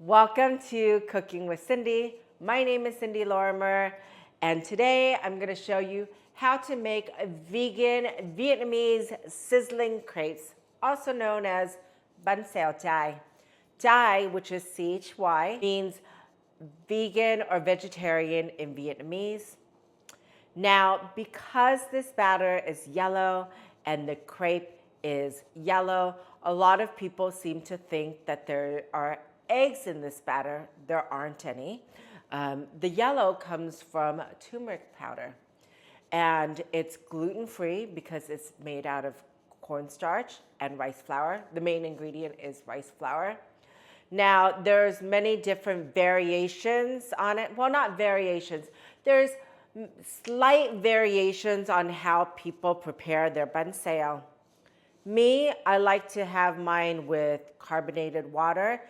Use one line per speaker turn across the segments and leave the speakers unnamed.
Welcome to Cooking with Cindy. My name is Cindy Lorimer, and today I'm going to show you how to make a vegan Vietnamese sizzling crepes, also known as Bánh Xèo Chai. Chai, which is CHY, means vegan or vegetarian in Vietnamese. Now, because this batter is yellow and the crepe is yellow, a lot of people seem to think that there are eggs in this batter. There aren't any. The yellow comes from turmeric powder, and it's gluten-free because it's made out of cornstarch and rice flour. The main ingredient is rice flour. Now, there's many different variations on it. Well, not variations. There's slight variations on how people prepare their bánh xèo. Me, I like to have mine with carbonated water.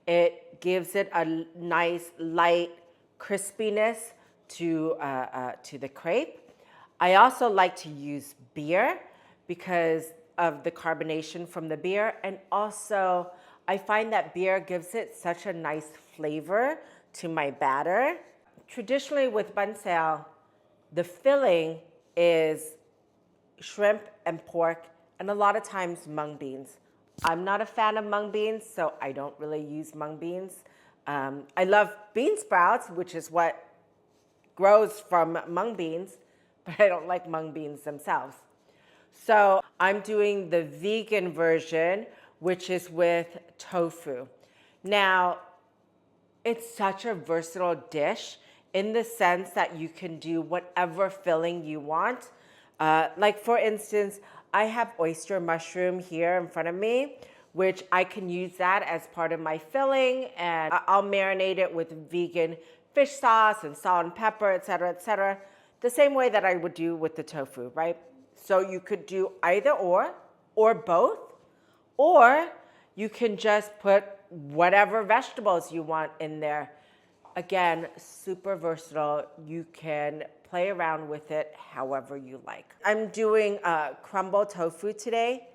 It gives it a nice light crispiness to the crepe. I also like to use beer because of the carbonation from the beer, and also I find that beer gives it such a nice flavor to my batter. Traditionally with bánh xèo, the filling is shrimp and pork, and a lot of times mung beans. I'm not a fan of mung beans, so I don't really use mung beans. I love bean sprouts, which is what grows from mung beans, but I don't like mung beans themselves. So I'm doing the vegan version, which is with tofu. Now, it's such a versatile dish in the sense that you can do whatever filling you want. Like for instance, I have oyster mushroom here in front of me, which I can use that as part of my filling, and I'll marinate it with vegan fish sauce and salt and pepper, etc., the same way that I would do with the tofu, right? So you could do either or both, or you can just put whatever vegetables you want in there. Again, super versatile. You can play around with it however you like. I'm doing crumbled tofu today,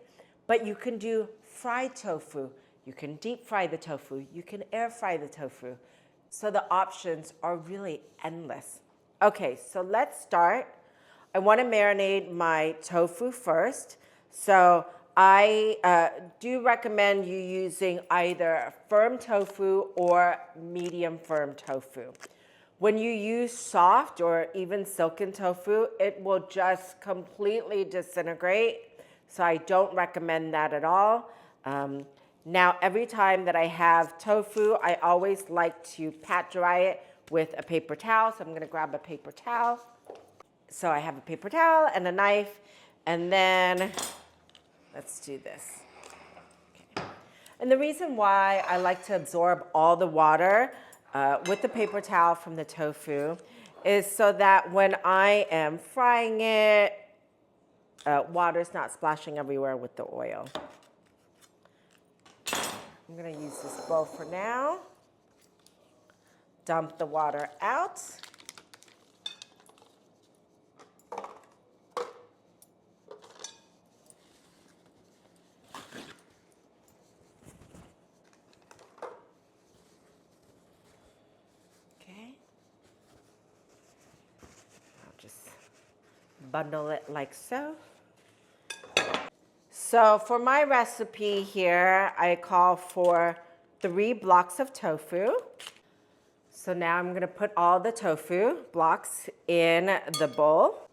but you can do fried tofu. You can deep fry the tofu. You can air fry the tofu. So the options are really endless. Okay, so let's start. I want to marinate my tofu first. So I do recommend you using either firm tofu or medium firm tofu. When you use soft or even silken tofu, it will just completely disintegrate. So I don't recommend that at all. Now, every time that I have tofu, I always like to pat dry it with a paper towel. So I'm going to grab a paper towel. So I have a paper towel and a knife, and then let's do this. Okay. And the reason why I like to absorb all the water with the paper towel from the tofu is so that when I am frying it, water's not splashing everywhere with the oil. I'm going to use this bowl for now. Dump the water out. Bundle it like so. So for my recipe here, I call for 3 blocks of tofu. So now I'm going to put all the tofu blocks in the bowl.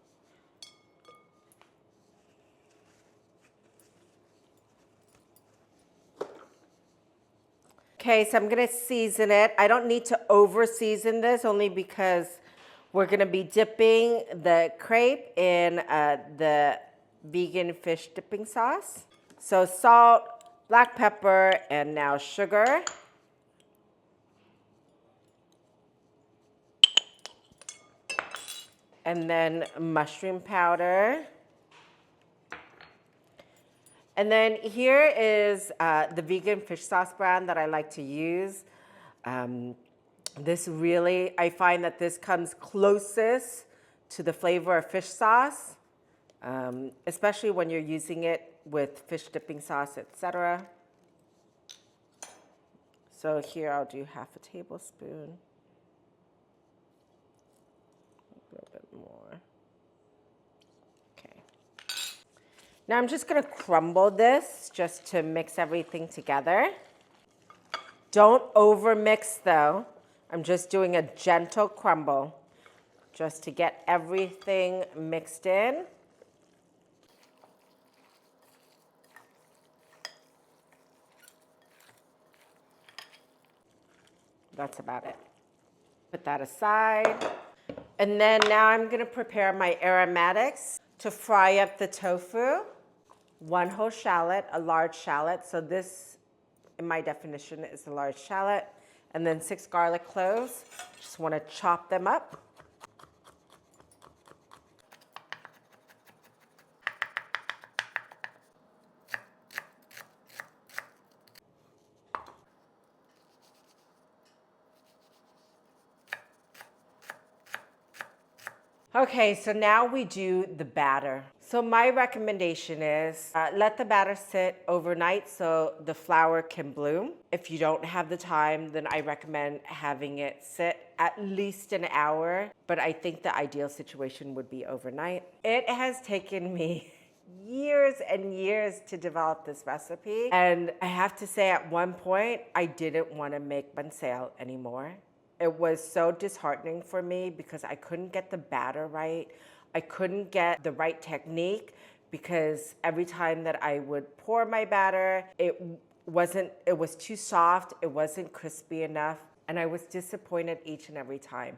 Okay, so I'm going to season it. I don't need to over season this only because we're going to be dipping the crepe in the vegan fish dipping sauce. So salt, black pepper, and now sugar. And then mushroom powder. And then here is the vegan fish sauce brand that I like to use. This really, I find that this comes closest to the flavor of fish sauce, especially when you're using it with fish dipping sauce, etc. So here I'll do half a tablespoon. A little bit more. Okay. Now I'm just gonna crumble this just to mix everything together. Don't over mix though. I'm just doing a gentle crumble just to get everything mixed in. That's about it. Put that aside. And then now I'm gonna prepare my aromatics to fry up the tofu. 1 whole shallot, a large shallot. So this, in my definition, is a large shallot. And then 6 garlic cloves. Just wanna chop them up. Okay, so now we do the batter. So my recommendation is let the batter sit overnight so the flour can bloom. If you don't have the time, then I recommend having it sit at least an hour, but I think the ideal situation would be overnight. It has taken me years and years to develop this recipe, and I have to say at one point, I didn't want to make Bánh Xèo anymore. It was so disheartening for me because I couldn't get the batter right. I couldn't get the right technique because every time that I would pour my batter, it was too soft, it wasn't crispy enough, and I was disappointed each and every time.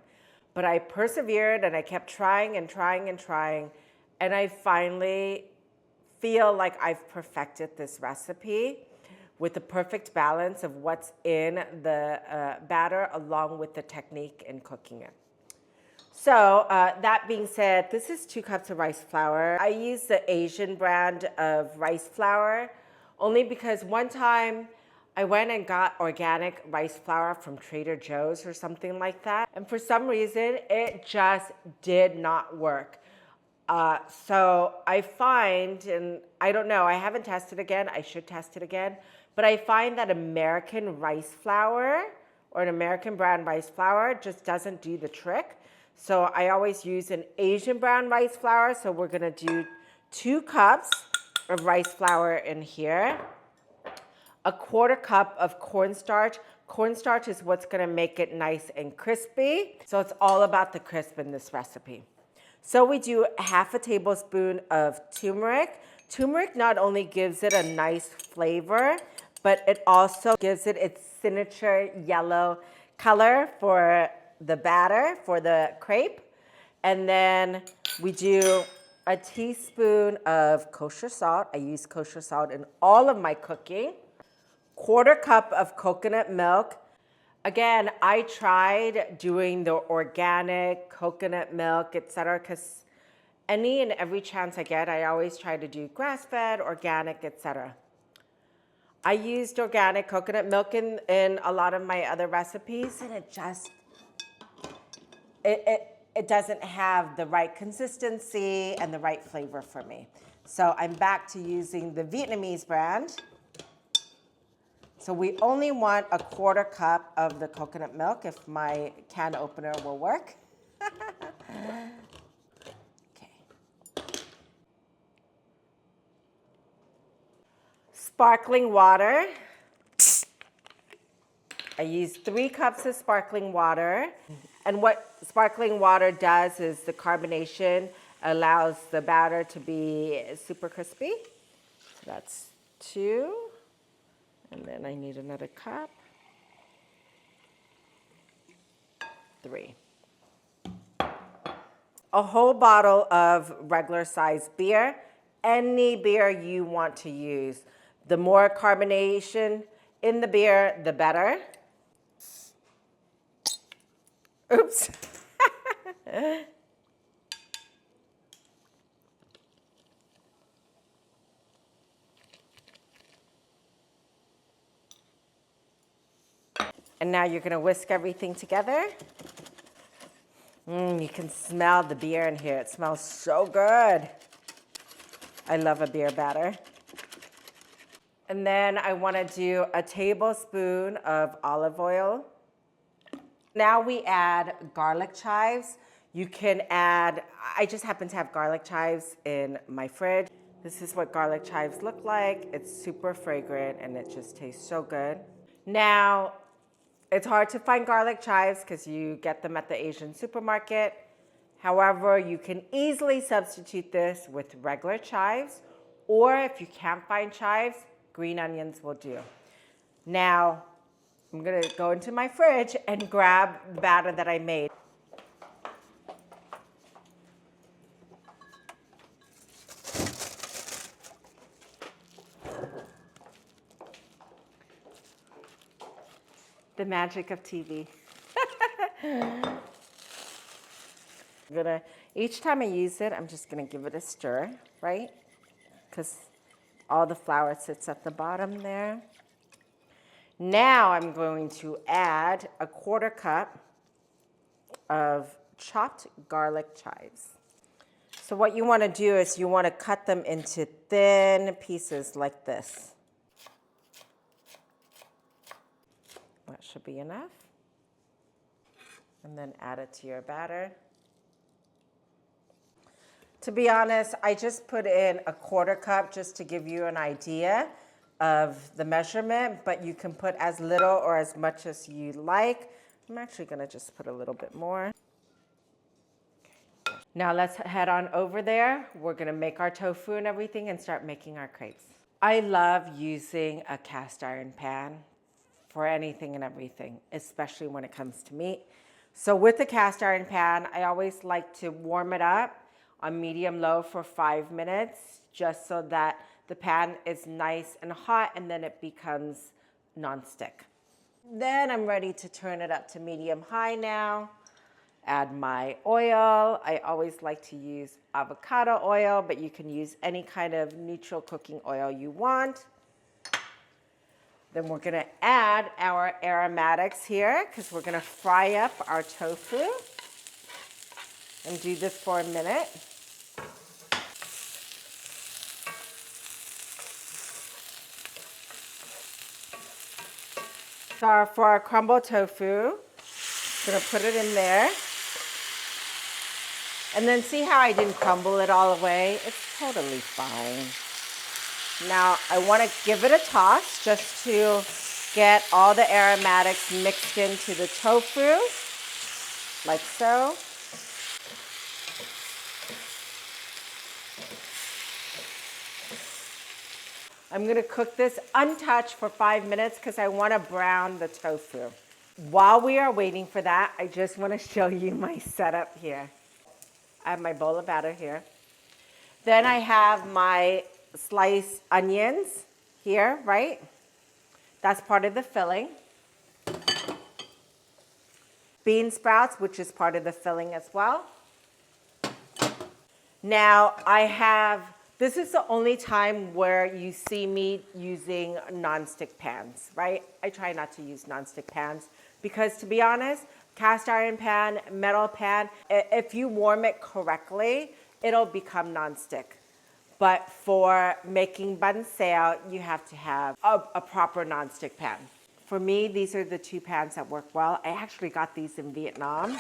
But I persevered and I kept trying and trying and trying, and I finally feel like I've perfected this recipe with the perfect balance of what's in the batter along with the technique in cooking it. So that being said, this is 2 cups of rice flour. I use the Asian brand of rice flour only because one time I went and got organic rice flour from Trader Joe's or something like that. And for some reason, it just did not work. So I find, and I don't know, I haven't tested again, I should test it again, but I find that American rice flour or an American brand rice flour just doesn't do the trick. So I always use an Asian brand rice flour. So we're gonna do 2 cups of rice flour in here, a 1/4 cup of cornstarch. Cornstarch is what's gonna make it nice and crispy. So it's all about the crisp in this recipe. So we do half a tablespoon of turmeric. Turmeric not only gives it a nice flavor, but it also gives it its signature yellow color for the batter, for the crepe. And then we do a teaspoon of kosher salt. I use kosher salt in all of my cooking. 1/4 cup of coconut milk. Again, I tried doing the organic coconut milk, etc., because any and every chance I get, I always try to do grass-fed, organic, etc. I used organic coconut milk in a lot of my other recipes, and it doesn't have the right consistency and the right flavor for me. So I'm back to using the Vietnamese brand. So we only want a 1/4 cup of the coconut milk if my can opener will work. Okay. Sparkling water. I use 3 cups of sparkling water. And what sparkling water does is the carbonation allows the batter to be super crispy. So that's 2. And then I need another cup. 3. A whole bottle of regular size beer, any beer you want to use. The more carbonation in the beer, the better. Oops. And now you're gonna whisk everything together. You can smell the beer in here. It smells so good. I love a beer batter. And then I want to do a tablespoon of olive oil. Now we add garlic chives. You can add, I just happen to have garlic chives in my fridge. This is what garlic chives look like. It's super fragrant and it just tastes so good. Now, it's hard to find garlic chives because you get them at the Asian supermarket. However, you can easily substitute this with regular chives, or if you can't find chives, green onions will do. Now, I'm gonna go into my fridge and grab the batter that I made. The magic of TV. Each time I use it, I'm just gonna give it a stir, right? Because all the flour sits at the bottom there. Now I'm going to add a 1/4 cup of chopped garlic chives. So what you wanna do is you wanna cut them into thin pieces like this. That should be enough. And then add it to your batter. To be honest, I just put in a 1/4 cup just to give you an idea of the measurement, but you can put as little or as much as you like. I'm actually gonna just put a little bit more. Okay. Now let's head on over there. We're gonna make our tofu and everything and start making our crepes. I love using a cast iron pan for anything and everything, especially when it comes to meat. So with the cast iron pan, I always like to warm it up on medium-low for 5 minutes, just so that the pan is nice and hot and then it becomes nonstick. Then I'm ready to turn it up to medium-high now. Add my oil. I always like to use avocado oil, but you can use any kind of neutral cooking oil you want. Then we're gonna add our aromatics here because we're gonna fry up our tofu and do this for a minute. So for our crumbled tofu, gonna put it in there. And then see how I didn't crumble it all away? It's totally fine. Now I wanna give it a toss just to get all the aromatics mixed into the tofu, like so. I'm gonna cook this untouched for 5 minutes because I wanna brown the tofu. While we are waiting for that, I just wanna show you my setup here. I have my bowl of batter here. Then I have my sliced onions here, right? That's part of the filling. Bean sprouts, which is part of the filling as well. Now this is the only time where you see me using nonstick pans, right? I try not to use nonstick pans because, to be honest, cast iron pan, metal pan, if you warm it correctly, it'll become nonstick. But for making bánh xèo, you have to have a proper nonstick pan. For me, these are the 2 pans that work well. I actually got these in Vietnam.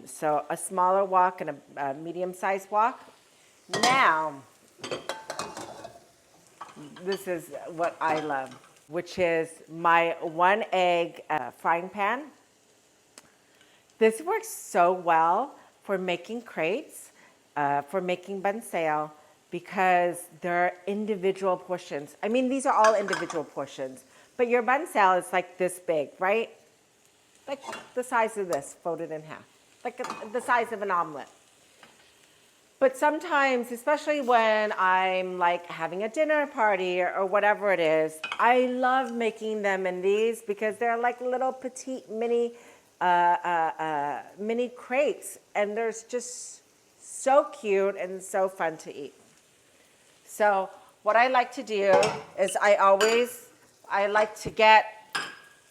So a smaller wok and a medium-sized wok. Now, this is what I love, which is my 1 egg frying pan. This works so well for making crepes, for making bánh xèo, because they're individual portions. I mean, these are all individual portions, but your bánh xèo is like this big, right? Like the size of this, folded in half, like the size of an omelet. But sometimes, especially when I'm like having a dinner party or whatever it is, I love making them in these because they're like little petite mini crepes, and they're just so cute and so fun to eat. So what I like to do is I like to get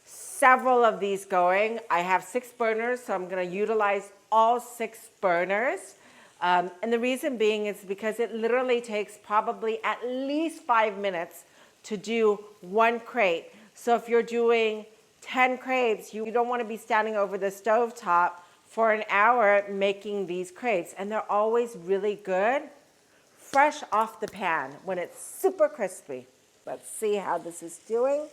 several of these going. I have 6 burners, so I'm going to utilize all 6 burners. And the reason being is because it literally takes probably at least 5 minutes to do 1 crepe. So if you're doing 10 crepes, you don't want to be standing over the stove top for an hour making these crepes. And they're always really good, fresh off the pan when it's super crispy. Let's see how this is doing.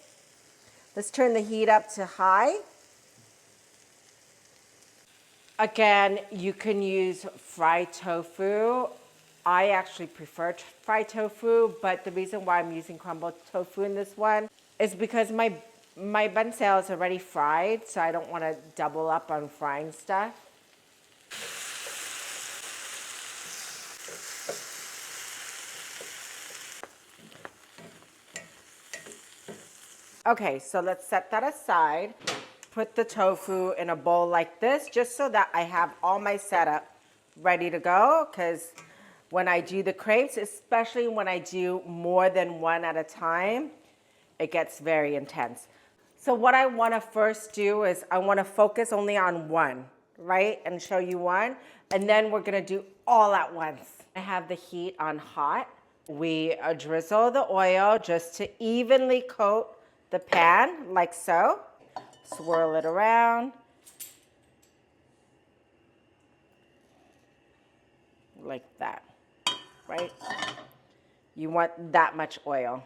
Let's turn the heat up to high. Again, you can use fried tofu. I actually prefer fried tofu, but the reason why I'm using crumbled tofu in this one is because my bánh xèo is already fried, so I don't want to double up on frying stuff. Okay, so let's set that aside. Put the tofu in a bowl like this, just so that I have all my setup ready to go, because when I do the crepes, especially when I do more than one at a time, it gets very intense. So what I want to first do is I want to focus only on one, right? And show you one. And then we're going to do all at once. I have the heat on hot. We drizzle the oil just to evenly coat the pan, like so. Swirl it around. Like that, right? You want that much oil.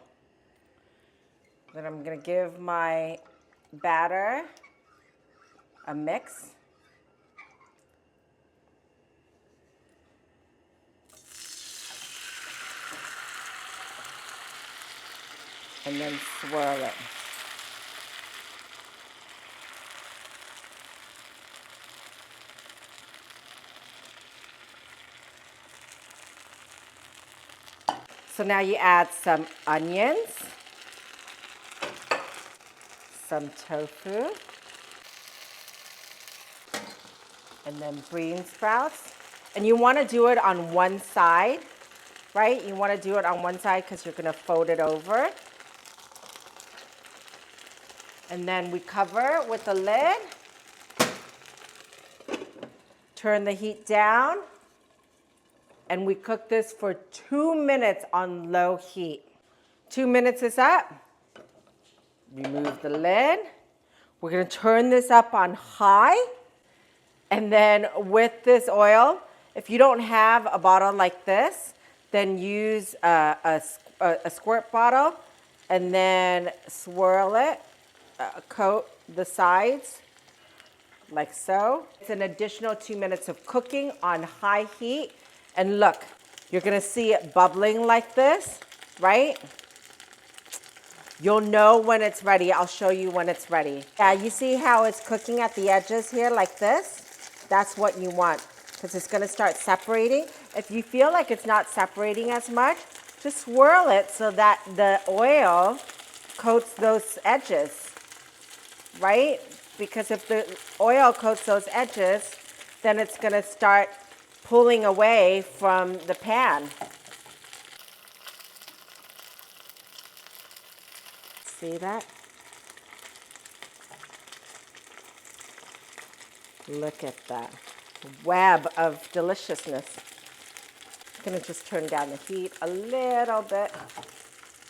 Then I'm going to give my batter a mix. And then swirl it. So now you add some onions, some tofu, and then bean sprouts. And you want to do it on one side, right? You want to do it on one side because you're going to fold it over. And then we cover with a lid. Turn the heat down. And we cook this for 2 minutes on low heat. 2 minutes is up. Remove the lid. We're going to turn this up on high. And then with this oil, if you don't have a bottle like this, then use a squirt bottle and then swirl it, coat the sides like so. It's an additional 2 minutes of cooking on high heat. And look, you're going to see it bubbling like this, right? You'll know when it's ready. I'll show you when it's ready. Yeah, you see how it's cooking at the edges here like this? That's what you want, because it's going to start separating. If you feel like it's not separating as much, just swirl it so that the oil coats those edges, right? Because if the oil coats those edges, then it's going to start pulling away from the pan. See that? Look at that web of deliciousness. I'm going to just turn down the heat a little bit.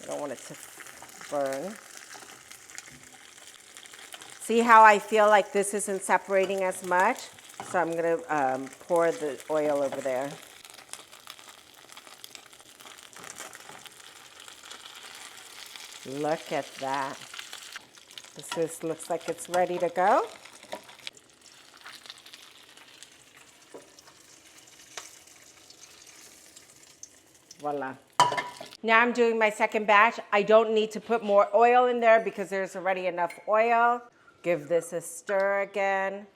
I don't want it to burn. See how I feel like this isn't separating as much? So I'm going to pour the oil over there. Look at that. This looks like it's ready to go. Voila. Now I'm doing my second batch. I don't need to put more oil in there because there's already enough oil. Give this a stir again.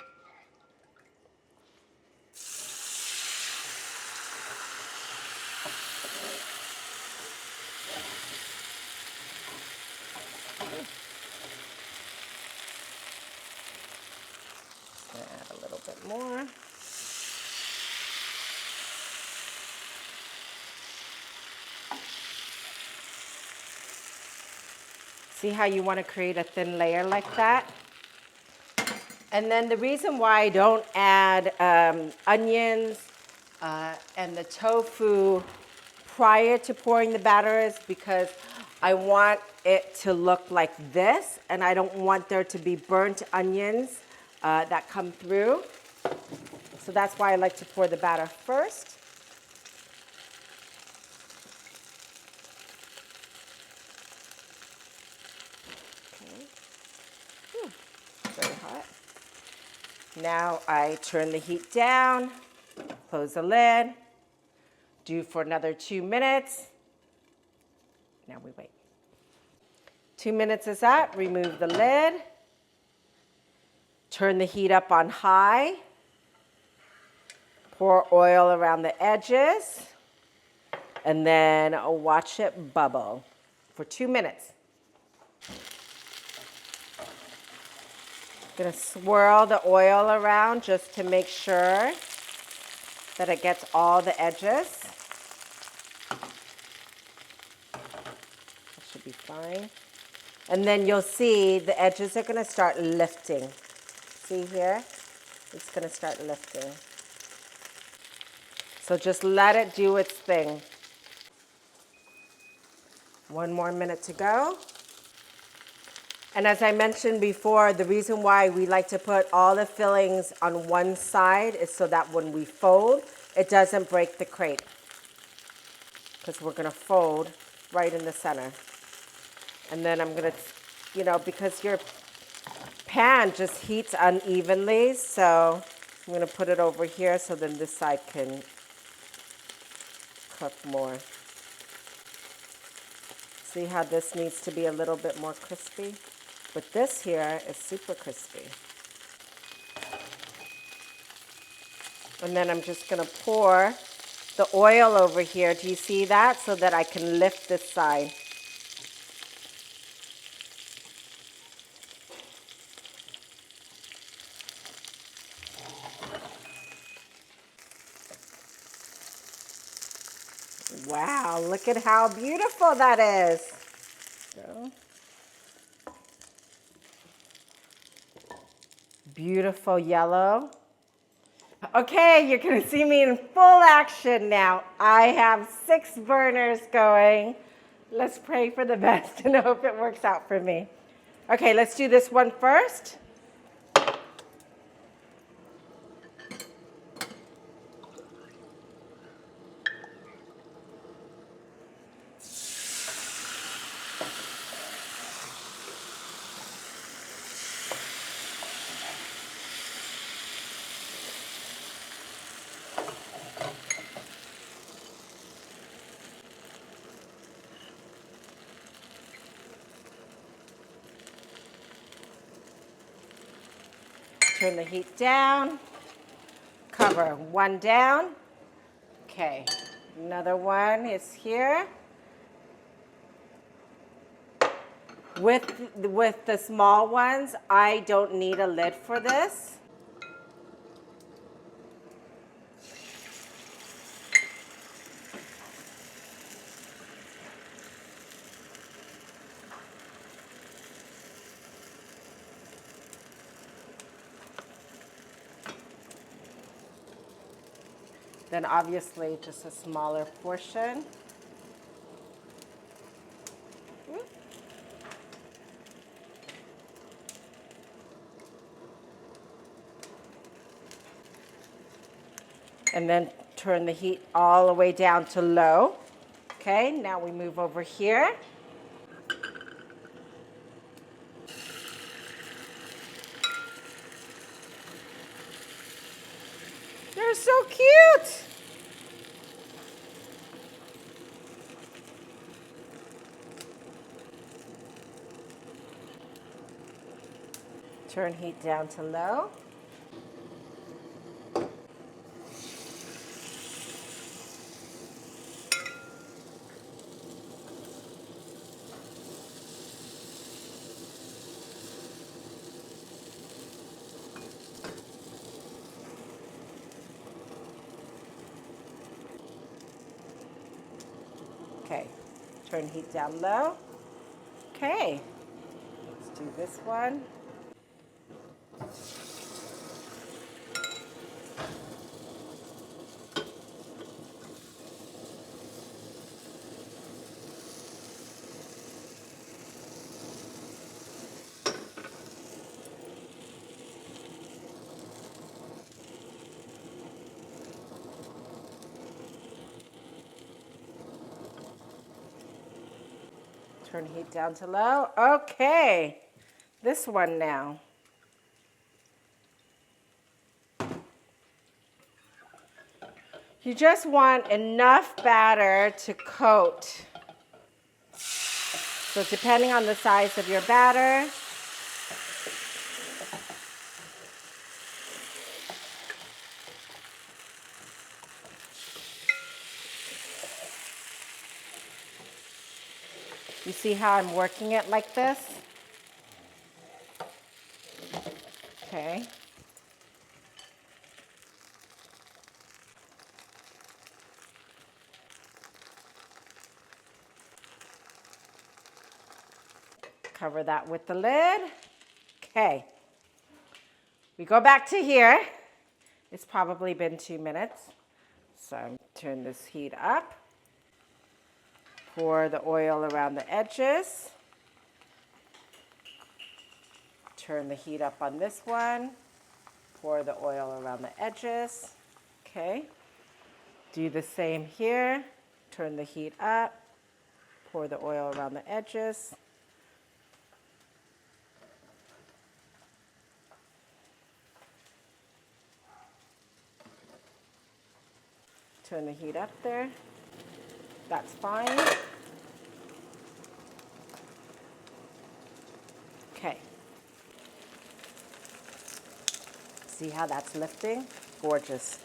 Add a little bit more. See how you want to create a thin layer like that? And then the reason why I don't add onions and the tofu prior to pouring the batter is because I want it to look like this, and I don't want there to be burnt onions that come through. So that's why I like to pour the batter first. Okay. Very hot. Now I turn the heat down, close the lid, do for another 2 minutes. Now we wait. 2 minutes is up, remove the lid, turn the heat up on high, pour oil around the edges, and then watch it bubble for 2 minutes. I'm going to swirl the oil around just to make sure that it gets all the edges. That should be fine. And then you'll see the edges are going to start lifting. See here? It's going to start lifting. So just let it do its thing. 1 more minute to go. And as I mentioned before, the reason why we like to put all the fillings on one side is so that when we fold, it doesn't break the crate. Because we're going to fold right in the center. And then I'm going to, because your pan just heats unevenly, so I'm going to put it over here so then this side can cook more. See how this needs to be a little bit more crispy? But this here is super crispy. And then I'm just going to pour the oil over here. Do you see that? So that I can lift this side. Wow, look at how beautiful that is. So. Beautiful yellow. Okay, you're going to see me in full action now. I have 6 burners going. Let's pray for the best and hope it works out for me. Okay, let's do this one first. Turn the heat down, cover 1 down. Okay, another one is here. With the small ones, I don't need a lid for this. Then obviously just a smaller portion. And then turn the heat all the way down to low. Okay, now we move over here. They're so cute. Turn heat down to low. Okay, turn heat down low. Okay, let's do this one. Turn heat down to low. Okay, this one now. You just want enough batter to coat. So depending on the size of your batter, you see how I'm working it like this? Okay. Cover that with the lid. Okay. We go back to here. It's probably been 2 minutes. So turn this heat up. Pour the oil around the edges. Turn the heat up on this one. Pour the oil around the edges. Okay. Do the same here. Turn the heat up. Pour the oil around the edges. Turn the heat up there. That's fine. Okay. See how that's lifting? Gorgeous.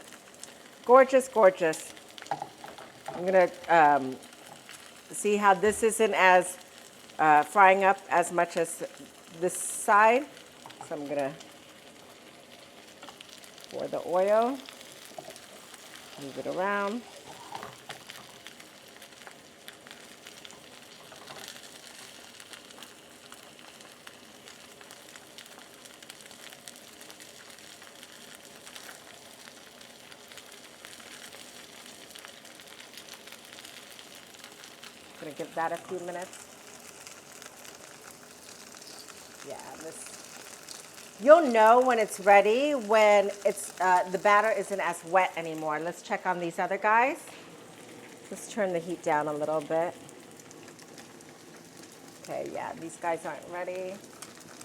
Gorgeous, gorgeous. I'm going to see how this isn't as frying up as much as this side. So I'm going to pour the oil, move it around. Gonna give that a few minutes. Yeah, you'll know when it's ready when it's the batter isn't as wet anymore. Let's check on these other guys. Let's turn the heat down a little bit. Okay, yeah, these guys aren't ready.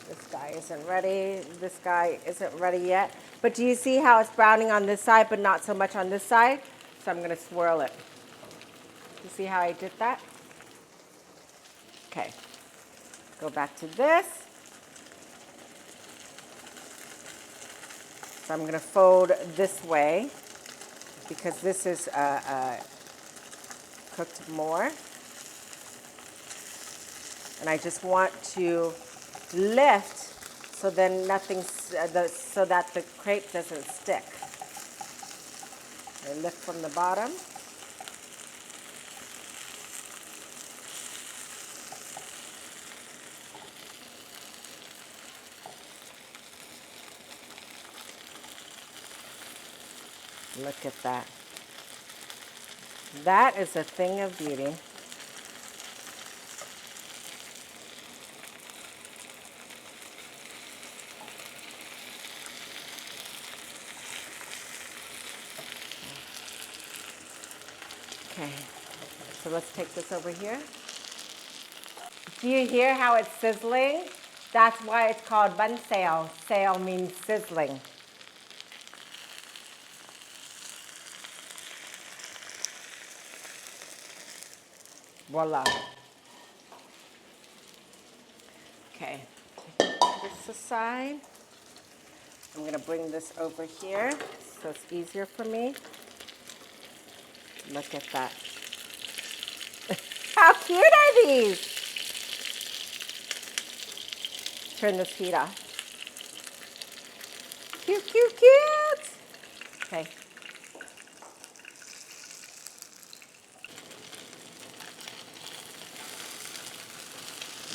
This guy isn't ready. This guy isn't ready yet. But do you see how it's browning on this side but not so much on this side? So I'm gonna swirl it. You see how I did that? Okay, go back to this. So I'm going to fold this way because this is cooked more. And I just want to lift so then so that the crepe doesn't stick. I lift from the bottom. Look at that. That is a thing of beauty. Okay, so let's take this over here. Do you hear how it's sizzling? That's why it's called Bánh Xèo. Xèo means sizzling. Voila. Okay, take this aside. I'm going to bring this over here so it's easier for me. Look at that. How cute are these? Turn this heat off. Cute, cute, cute. Okay.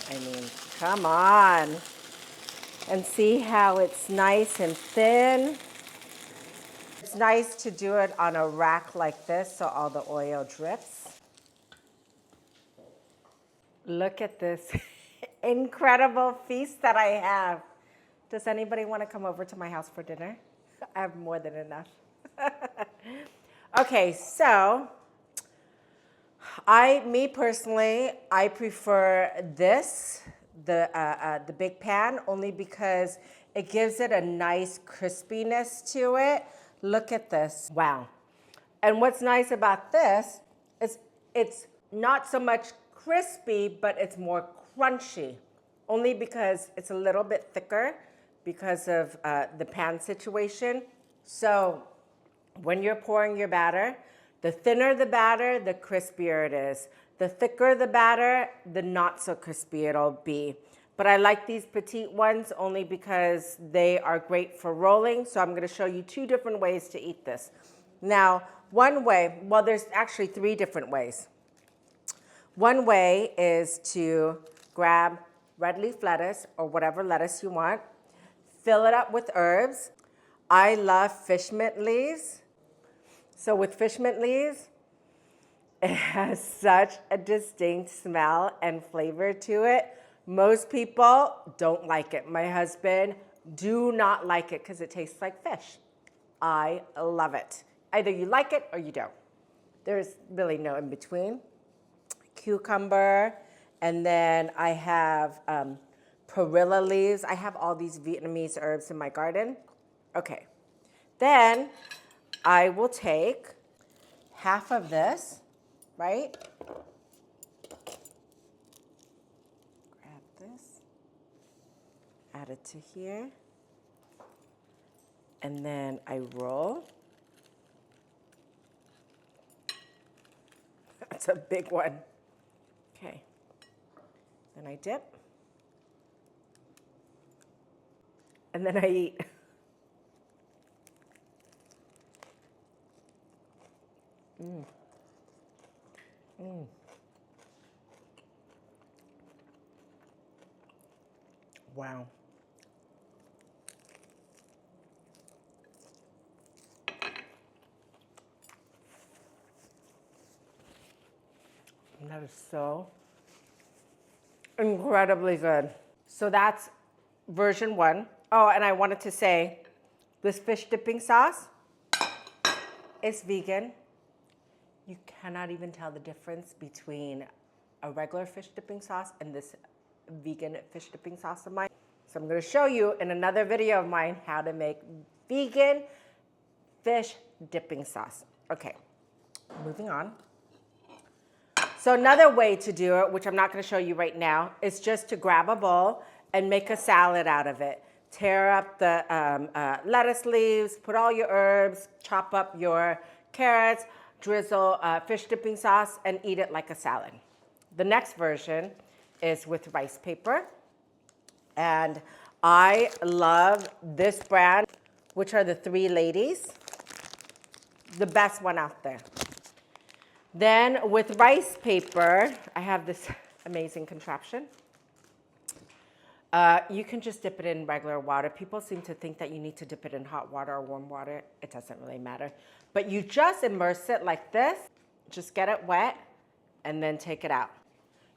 I mean, come on. And see how it's nice and thin? It's nice to do it on a rack like this so all the oil drips. Look at this incredible feast that I have. Does anybody want to come over to my house for dinner? I have more than enough. Okay, so Me personally, I prefer this, the big pan, only because it gives it a nice crispiness to it. Look at this, wow. And what's nice about this is it's not so much crispy, but it's more crunchy, only because it's a little bit thicker because of the pan situation. So when you're pouring your batter, the thinner the batter, the crispier it is. The thicker the batter, the not so crispy it'll be. But I like these petite ones only because they are great for rolling. So I'm gonna show you two different ways to eat this. Now, one way, well, there's actually three different ways. One way is to grab red leaf lettuce or whatever lettuce you want, fill it up with herbs. I love fish mint leaves. So with fish mint leaves, it has such a distinct smell and flavor to it. Most people don't like it. My husband do not like it because it tastes like fish. I love it. Either you like it or you don't. There's really no in between. Cucumber, and then I have perilla leaves. I have all these Vietnamese herbs in my garden. Okay, then I will take half of this, right? Grab this, add it to here, and then I roll. That's a big one. Okay, then I dip, and then I eat. Wow. That is so incredibly good. So that's version one. Oh, and I wanted to say, this fish dipping sauce is vegan. You cannot even tell the difference between a regular fish dipping sauce and this vegan fish dipping sauce of mine. So I'm gonna show you in another video of mine how to make vegan fish dipping sauce. Okay, moving on. So another way to do it, which I'm not gonna show you right now, is just to grab a bowl and make a salad out of it. Tear up the lettuce leaves, put all your herbs, chop up your carrots, drizzle fish dipping sauce, and eat it like a salad. The next version is with rice paper. And I love this brand, which are the Three Ladies, the best one out there. Then with rice paper, I have this amazing contraption. You can just dip it in regular water. People seem to think that you need to dip it in hot water or warm water. It doesn't really matter. But you just immerse it like this, just get it wet, and then take it out.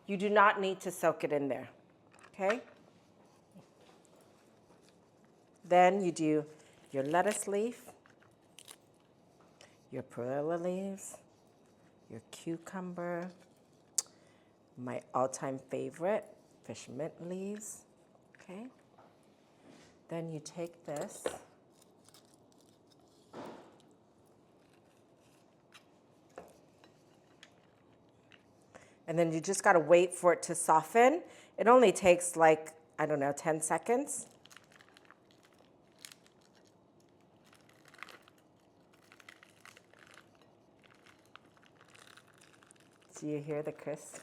You do not need to soak it in there, okay? Then you do your lettuce leaf, your perilla leaves, your cucumber, my all-time favorite, fish mint leaves, okay? Then you take this, and then you just gotta wait for it to soften. It only takes like, I don't know, 10 seconds. Do you hear the crisp?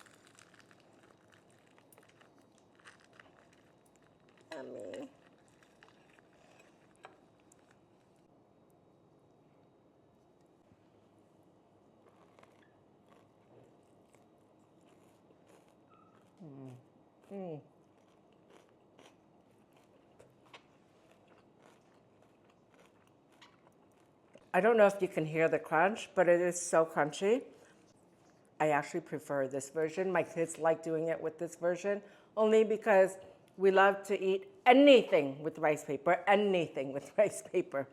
Yummy. I don't know if you can hear the crunch, but it is so crunchy. I actually prefer this version. My kids like doing it with this version, only because we love to eat anything with rice paper, anything with rice paper.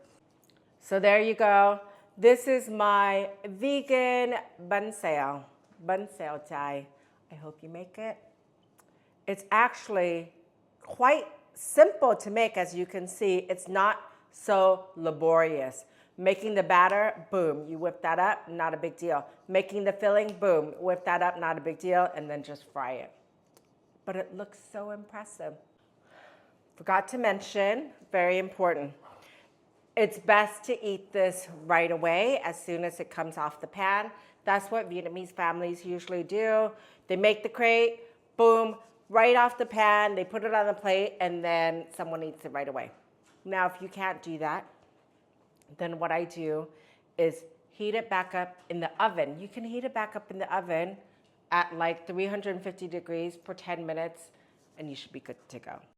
So there you go. This is my vegan Bánh Xèo, Bánh Xèo chai. I hope you make it. It's actually quite simple to make, as you can see. It's not so laborious. Making the batter, boom, you whip that up, not a big deal. Making the filling, boom, whip that up, not a big deal, and then just fry it. But it looks so impressive. Forgot to mention, very important, it's best to eat this right away as soon as it comes off the pan. That's what Vietnamese families usually do. They make the crate, boom, right off the pan, they put it on the plate, and then someone eats it right away. Now, if you can't do that, then what I do is heat it back up in the oven. You can heat it back up in the oven at like 350 degrees for 10 minutes, and you should be good to go.